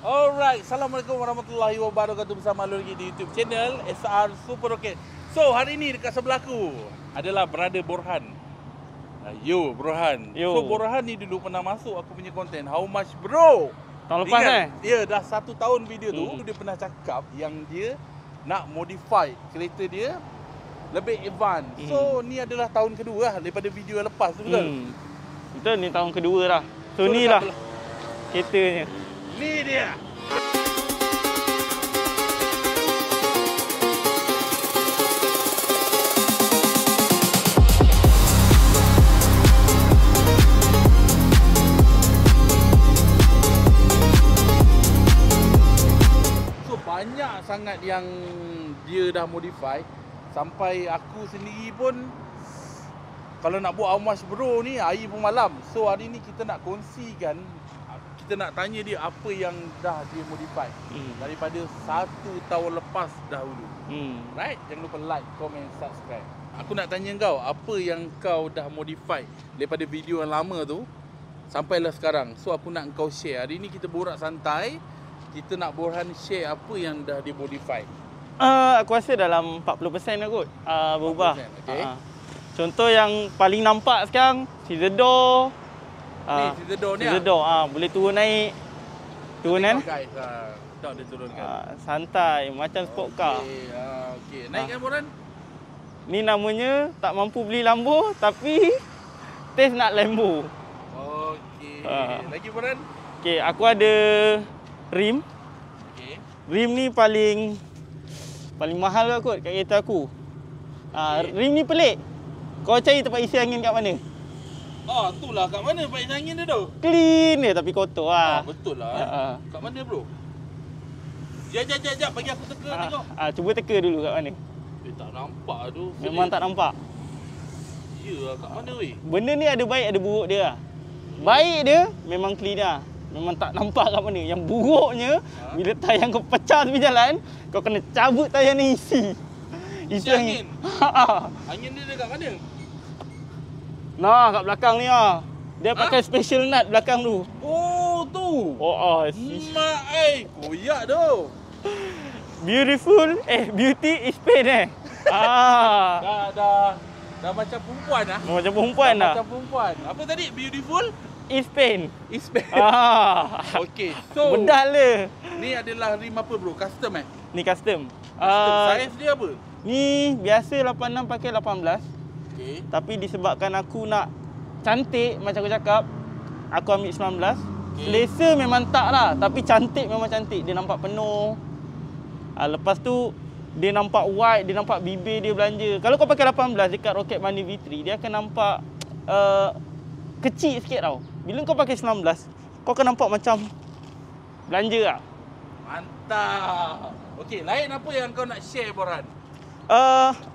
Alright, Assalamualaikum warahmatullahi wabarakatuh. Bersama lu lagi di YouTube channel SR Super Rocket. So, hari ni dekat sebelah aku adalah Brother Borhan. Yo, Borhan. Yo. So, Borhan ni dulu pernah masuk aku punya konten How Much Bro. Tahun lepas Dia dah 1 tahun video tu dia pernah cakap yang dia nak modify kereta dia lebih advance. So, ni adalah tahun kedua lah daripada video yang lepas tu, betul? Betul, ni tahun kedua lah. So, ni lah keretanya. Ni dia. So banyak sangat yang dia dah modify sampai aku sendiri pun kalau nak buat How Much Bro ni hari pun malam. So hari ni kita nak kongsikan, kita nak tanya dia apa yang dah dia modify daripada 1 tahun lepas dahulu. Right? Jangan lupa like, comment, subscribe. Aku nak tanya kau, apa yang kau dah modify daripada video yang lama tu sampailah sekarang. So aku nak kau share. Hari ni kita borak santai. Kita nak Borhan share apa yang dah dia modify. Aku rasa dalam 40% lah kot berubah. 40%, okay. Contoh yang paling nampak sekarang, scissor door. Ni scissor door ni scissor door, boleh turun naik. Turun kan? Guys, dah dia turunkan. Santai, macam sport car. Okey. Naikkan Borhan. Ni namanya tak mampu beli Lambo tapi test nak Lambo. Okey. Lagi Borhan? Okey, aku ada rim. Okey. Rim ni paling mahal lah kot kat kereta aku. Rim ni pelik. Kau cari tempat isi angin kat mana? Itulah kat mana tempat isi angin dia tu? Clean dia tapi kotor lah. Betul lah. Kat mana bro? Jap, bagi aku teka tengok. Cuba teka dulu kat mana. Tak nampak tu. Memang tak nampak. Ya, kat mana weh? Benda ni ada baik ada buruk dia lah. Baik dia memang clean lah. Memang tak nampak kat mana. Yang buruknya bila tayang kau pecah tepi jalan, kau kena cabut tayang ni isi. Isi angin? Angin dia dekat mana? Nah, kat belakang ni lah. Dia pakai special nut belakang tu. Oh, tu. Mak koyak tu. Beautiful. Beauty is pain Dah macam perempuan lah. Macam perempuan dah. Macam perempuan. Apa tadi? Beautiful? Is pain. Is pain. Okey. So, bedal le. Ni adalah rim apa bro? Custom Ni custom. Saiz dia apa? Ni biasa 86 pakai 18. Okey. Tapi disebabkan aku nak cantik macam aku cakap, aku ambil 19. Selesa memang tak lah, tapi cantik memang cantik. Dia nampak penuh. Lepas tu dia nampak wide, dia nampak bibir dia belanja. Kalau kau pakai 18 dekat Rocket Money V3, dia akan nampak kecil sikit tau. Bila kau pakai 19, kau akan nampak macam belanja lah. Mantap. Okey, lain apa yang kau nak share Borhan?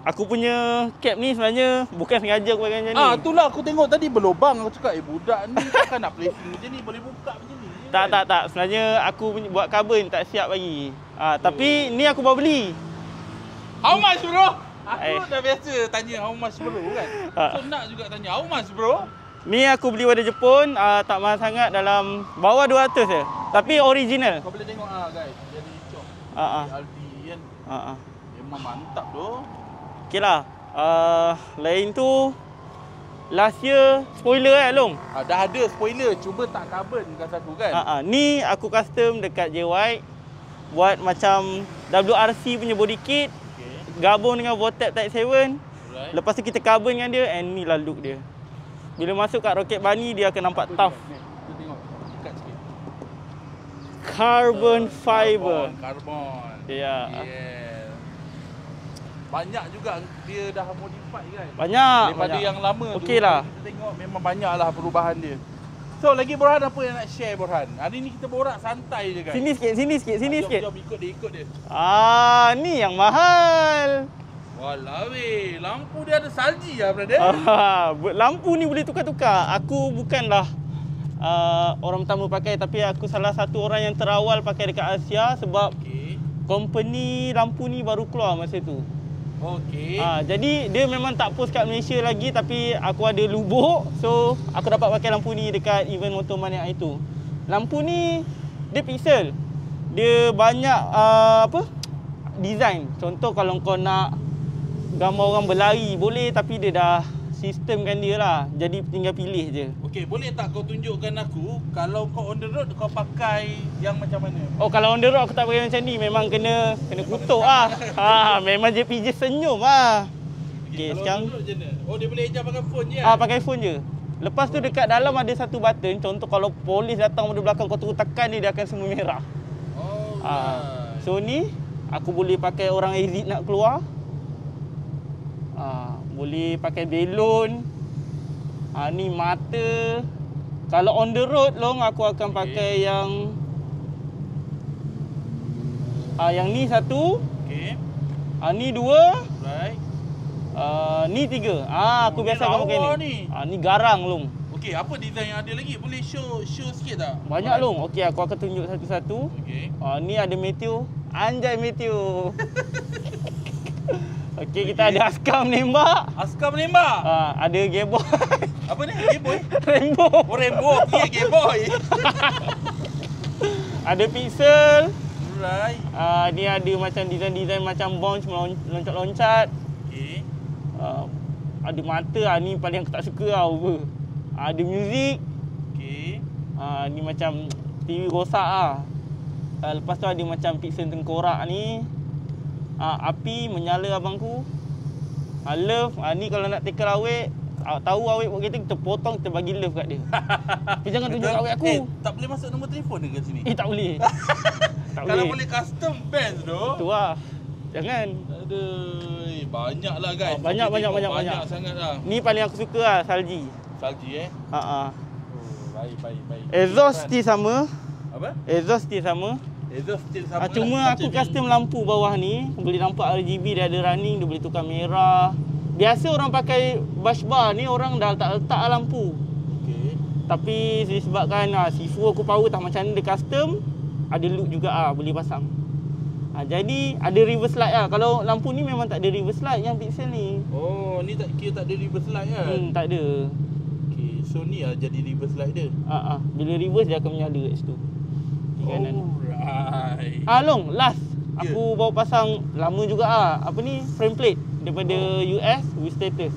Aku punya cap ni sebenarnya bukan sengaja aku pakai macam ni. Itulah aku tengok tadi berlubang. Aku cakap, budak ni takkan nak placing macam ni, boleh buka macam ni. Tak. Sebenarnya aku buat carbon tak siap lagi. Tapi ni aku baru beli. How much bro? Aku dah biasa tanya how much bro kan. So nak juga tanya how much bro? Ni aku beli pada Jepun, tak mahal sangat, dalam bawah 200 je. Tapi original. Kau boleh tengok guys, dia ada hijau. Aldi kan. Memang mantap tu. Okeylah. Lain tu last year spoiler Long. Dah ada spoiler, cuba tak carbon kat aku kan. Ni aku custom dekat JY. Buat macam WRC punya body kit. Gabung dengan Vortex Type 7. Lepas tu kita carbon dengan dia, and ni lah look dia. Bila masuk kat Rocket Bunny, dia akan nampak tough. Tu tengok, dekat sikit. Carbon fiber. Carbon. Yeah. Banyak juga dia dah modify kan. Banyak. Daripada yang lama tu. Okey lah. Kita tengok memang banyaklah perubahan dia. So lagi Borhan, apa yang nak share Borhan? Hari ni kita borak santai je guys. Sini sikit. Jom ikut dia. Ni yang mahal. Walau lampu dia ada salji lah brother. Lampu ni boleh tukar-tukar. Aku bukanlah orang pertama pakai, tapi aku salah satu orang yang terawal pakai dekat Asia sebab company lampu ni baru keluar masa tu. Okey. Jadi dia memang tak post kat Malaysia lagi, tapi aku ada lubuk, so aku dapat pakai lampu ni dekat event Motormania itu. Lampu ni dia pixel. Dia banyak apa? Design. Contoh kalau kau nak gambar orang berlari boleh, tapi dia dah sistemkan dia lah. Jadi tinggal pilih je. Okey, boleh tak kau tunjukkan aku kalau kau on the road kau pakai yang macam mana? Oh, kalau on the road aku tak pakai macam ni, memang kena kutuk ah. Memang JPJ senyum ah. Okey, Kalau sekarang on the road je ni. Oh, dia boleh ejar pakai phone je. pakai phone je. Lepas tu dekat dalam ada satu button. Contoh kalau polis datang dari belakang, kau terus tekan dia akan semua merah. Oh. So ni aku boleh pakai orang exit nak keluar. Boleh pakai belon. Ni mata. Kalau on the road long aku akan pakai yang ni satu. Okey. Ni dua. Right. Ni tiga. Aku biasa lawa pakai ni. Ni garang long. Okey, apa design yang ada lagi? Boleh show sikit tak? Banyak long. Okey, aku akan tunjuk satu-satu. Okey. Ni ada Matthew. Anjay Matthew. Okey, kita ada Askar menembak. Askar menembak. Ada Game Boy. Apa ni? Game Boy? Rainbow. Oh, Rainbow. Okey, Game Boy. Ada Pixel. Right. Ni ada macam design-design macam bounce loncat-loncat. Okey. Ada mata. Ni paling aku tak suka tau. Ada muzik. Okey. Ni macam TV rosak lah. Lepas tu ada macam pixel tengkorak ni. Api menyala abangku. Love. Ni kalau nak tackle awet, tahu awet buat kereta, kita potong, kita bagi love kat dia. Tapi jangan tunjuk awet aku. Tak boleh masuk nombor telefon dekat sini. Tak boleh. Tak Kalau boleh custom best tu. Tu lah. Jangan. Aduh, banyak lah guys. Banyak Sangat lah. Ni paling aku suka lah, Salji. Salji Oh, baik. Exhaust still sama. Apa? Exhaust still sama. Exhaust still sama. Cuma lah, aku macam custom lampu bawah ni. Boleh nampak RGB dia ada running, dia boleh tukar merah. Biasa orang pakai bush bar ni, orang dah letak lampu. Okey. Tapi disebabkan Sifu aku power tak macam ni, dia custom. Ada look juga boleh pasang. Jadi ada reverse light lah. Kalau lampu ni memang tak ada reverse light yang Pixel ni. Oh, ni tak kira tak ada reverse light kan? Tak ada. Okey, so ni lah jadi reverse light dia. Bila reverse dia akan menyala kat situ. Di kanan. Alright. Long, last. Aku baru pasang lama juga apa ni, frame plate daripada US with status.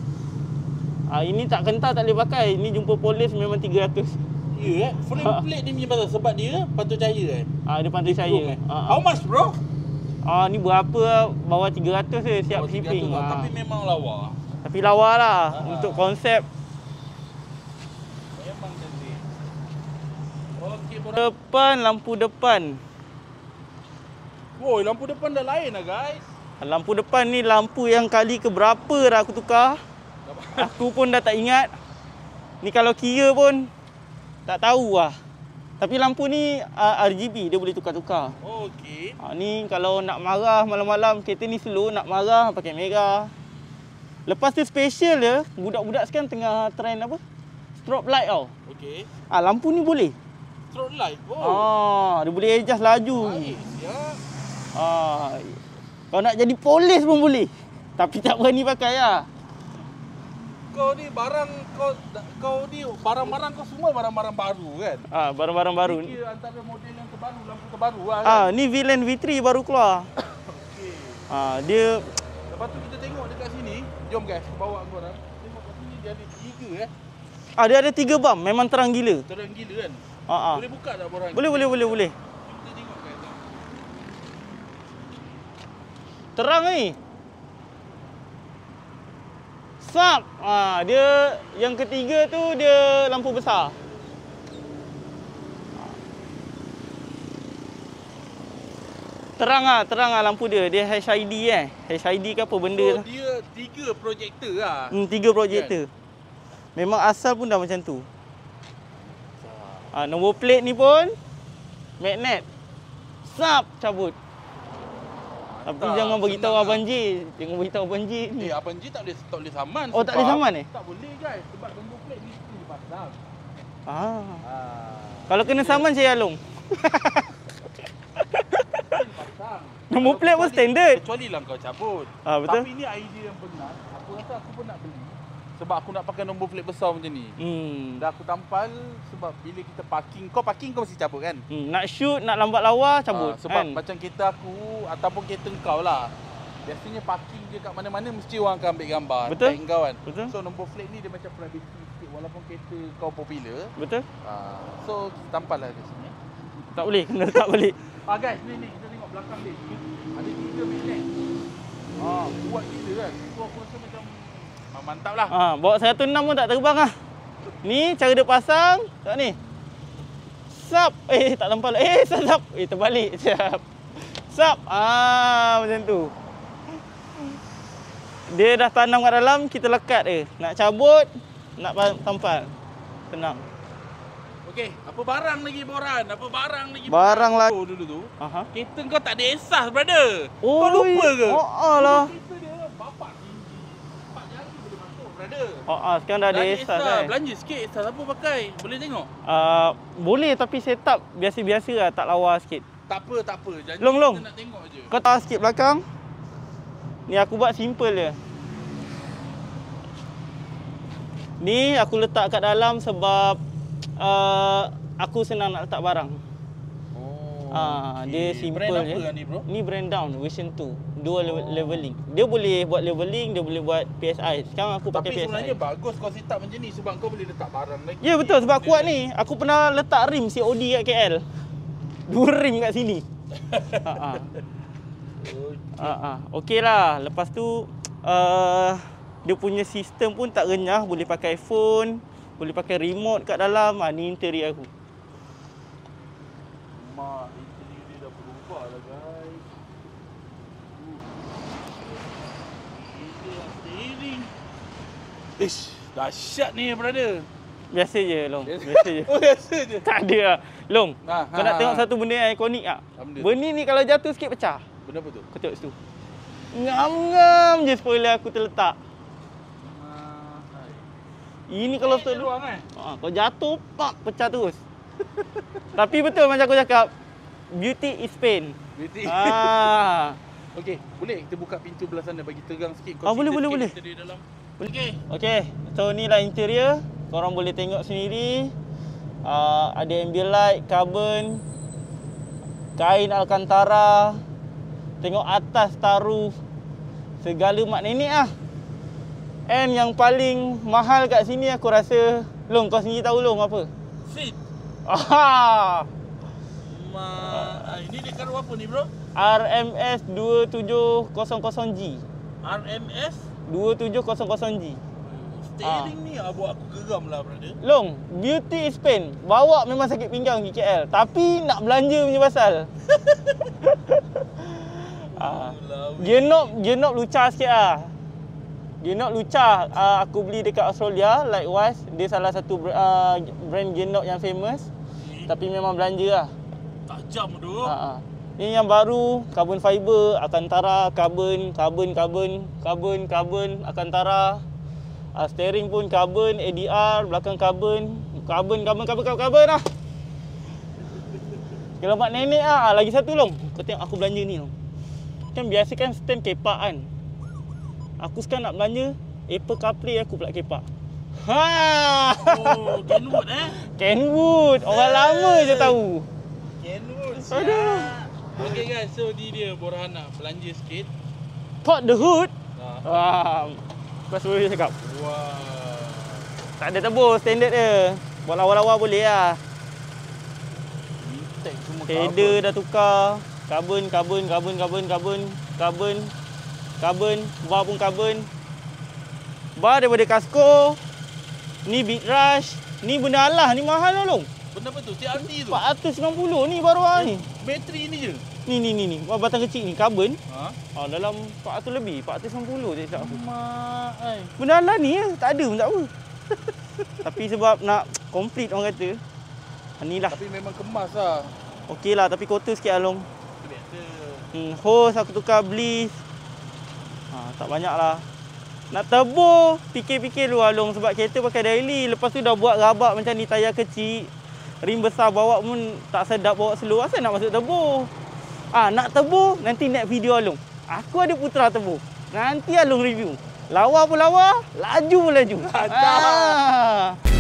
Ini tak kental, tak boleh pakai. Ini jumpa polis memang 300. Ya, frame plate ni pasal sebab dia pantau cahaya dia pantau cahaya. How much bro? Ni berapa? Bawah 300 je, siap shipping. Tapi memang lawa. Tapi lawa lah untuk konsep. Memang cantik. Okey, Depan, lampu depan. Woi, lampu depan dah lain lah guys. Lampu depan ni lampu yang kali ke berapa dah aku tukar. Aku pun dah tak ingat. Ni kalau kira pun tak tahu lah. Tapi lampu ni RGB, dia boleh tukar-tukar. Oh, okey. Ni kalau nak marah malam-malam, kereta ni slow, nak marah pakai merah. Lepas tu special dia, budak-budak sekarang tengah trend apa? Strobe light tau. Okey. Lampu ni boleh. Strobe light. Oh. Dia boleh adjust laju. Baik, siap. Kau nak jadi polis pun boleh. Tapi tak berani pakai lah. Kau ni barang-barang kau semua barang-barang baru kan? Barang-barang baru. Ni kira antara model yang terbaru, lampu terbaru lah kan? Ni Villain V3 baru keluar. Okey. Dia Lepas tu kita tengok dekat sini. Jom guys, aku bawa korang. Tengok kat sini dia ada 3 dia ada 3 bam, memang terang gila. Terang gila kan? Ah. Boleh buka tak borang? Boleh. Kita tengok guys. Terang ni. Sap. Dia yang ketiga tu dia lampu besar. Terang lampu dia. Dia HID HID ke apa benda So, dia 3 projektor lah. 3 projektor. Memang asal pun dah macam tu. Nombor plate ni pun magnet. Sap, cabut. Tapi jangan beritahu Abang J. Jangan beritahu Abang J ni. Abang J tak boleh saman. Oh, tak boleh saman Tak boleh guys. Sebab nombor plate ni mesti dipasang. Kalau kena saman saya Along. Nombor plate pun standard. Kecuali lah kau cabut. Betul. Tapi ni idea yang benar. Aku rasa aku pun nak beli. Sebab aku nak pakai nombor plate besar macam ni. Dah aku tampal sebab bila kita parking kau mesti cabut kan? Nak shoot, nak lambat lawa, cabut. Sebab kan? macam kereta aku ataupun kereta kau lah. Biasanya parking je kat mana-mana mesti orang akan ambil gambar. Betul. Tag kau kan? Betul. So nombor plate ni dia macam privacy sikit walaupun kereta kau popular. Betul? So kita tampal lah kat sini. Tak boleh, kena letak balik. Guys, ni kita tengok belakang dia. Ada 3 magnet. Kuat gila kan. So aku rasa macam mantap lah. Bawa 106 pun tak terbang lah. Ni cara dia pasang. Tak ni. Sap. Tak tampal. Sap. Terbalik. Siap. Sap. Macam tu. Dia dah tanam kat dalam, kita lekat dia. Nak cabut, nak tampal. Tenang. Okey, apa barang lagi Boran? Apa barang lagi? Barang lagi. Dulu tu. Kereta kau tak ada esas, brother. Oh, kau lupa ke? lah. Kereta dia bapak tinggi. 4 jari boleh masuk, brother. Sekarang dah ada esas kan. Belanja sikit esas apa pakai? Boleh tengok? Boleh tapi setup biasa-biasa lah, tak lawa sikit. Tak apa. Janji Long. kita nak tengok je. Kau tahu sikit belakang. Ni aku buat simple je. Ni aku letak kat dalam sebab aku senang nak letak barang. Dia simple brand je. Apa ni bro? Ni brand down version 2. Dual leveling. Dia boleh buat leveling, dia boleh buat PSI. Sekarang aku pakai PSI. Tapi sebenarnya bagus kau set up macam ni sebab kau boleh letak barang lagi. Ya betul, sebab kuat ni. Aku pernah letak rim COD kat KL. 2 rim kat sini. Okey lah. Lepas tu dia punya sistem pun tak renyah, boleh pakai phone, boleh pakai remote kat dalam. Ni interior aku. Interior dia dah berubah lah guys. Steering. Dahsyat ni brother. Biasa je Long. Biasa je. Biasa je. Tak ada lah. Long, kau nak tengok satu benda yang ikonik tak? Benda ni kalau jatuh sikit pecah. Benda apa tu? Kau tengok situ. Ngam-ngam je spoiler aku terletak. Ini kalau ruang kau jatuh, pecah terus. Tapi betul macam aku cakap, beauty is pain. Beauty. Okey, boleh kita buka pintu belah sana bagi terang sikit. Boleh. Di dalam. Okey, so ni lah interior. Korang boleh tengok sendiri. Ada ambient light, carbon, kain alcantara. Tengok atas taruh segala magnetik lah. And yang paling mahal kat sini aku rasa, Long, kau sendiri tahu Long apa? Seat. Ini dekat apa ni bro? RMS 2700G. RMS 2700G. Steering ni buat aku geram lah brother. Long, beauty is pain. Bawa memang sakit pinggang pergi KL, tapi nak belanja punya pasal. Gear knob lucah sikit lah. Gear knob lucah. Aku beli dekat Australia, likewise. Dia salah satu brand gear knob yang famous. Tapi memang belanja lah. Tajam tu. Ini yang baru, carbon fiber, alcantara, carbon, alcantara. Steering pun carbon, ADR, belakang carbon lah. Kalau mak nenek lagi satu Long. Kau tengok aku belanja ni Long. Kan biasa kan stand kepak kan. Aku sekarang nak belanja Apple CarPlay, aku pula kepak. Kenwood Kenwood. Orang lama je tahu. Kenwood. Aduh. Okay guys, so ni dia Borhan nak belanja sikit. Pop the hood. Kau suruh cakap. Tak ada tebus, standard dia. Buat lawa-lawa boleh lah. Header dah tukar. Carbon. Bar pun carbon. Bar daripada Casco. Ni Big Rush. Ni benda alah, ni mahal lah Long. Benda apa tu? TRT tu? 490 ni baru ni. Bateri ni je? Ni. Batang kecil ni, carbon. Dalam 400 lebih, 490 je tak aku. Benda alah ni tak ada pun tak apa. Tapi sebab nak complete orang kata. Ni lah. Tapi memang kemas lah. Okey lah, tapi kotor sikit lah Long. Biasa. Hose aku tukar Bliss. Tak banyak lah. Nak tebur, fikir-fikir dulu Long sebab kereta pakai daily. Lepas tu dah buat rabak macam ni, tayar kecil. Rim besar bawa pun tak sedap bawa slow. Asal nak masuk tebur? Nak tebur, nanti next video Long. Aku ada putra tebur. Nanti Long review. Lawa pun lawa, laju pun laju. Lancar. Ah.